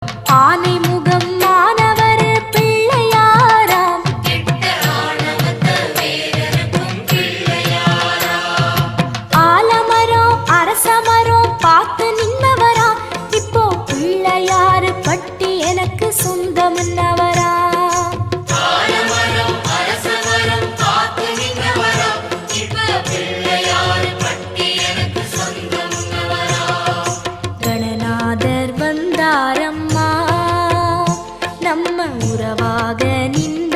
ஆனை முகம் மாணவர் பிள்ளையாராம், ஆலமரம் அரசமரம் பார்த்து நின்னவரா, இப்போ பிள்ளையாரு பட்டி எனக்கு சொந்தம்னவரா. கணநாதர் வந்தாரம்மா, நம்ம உறவாக நின்று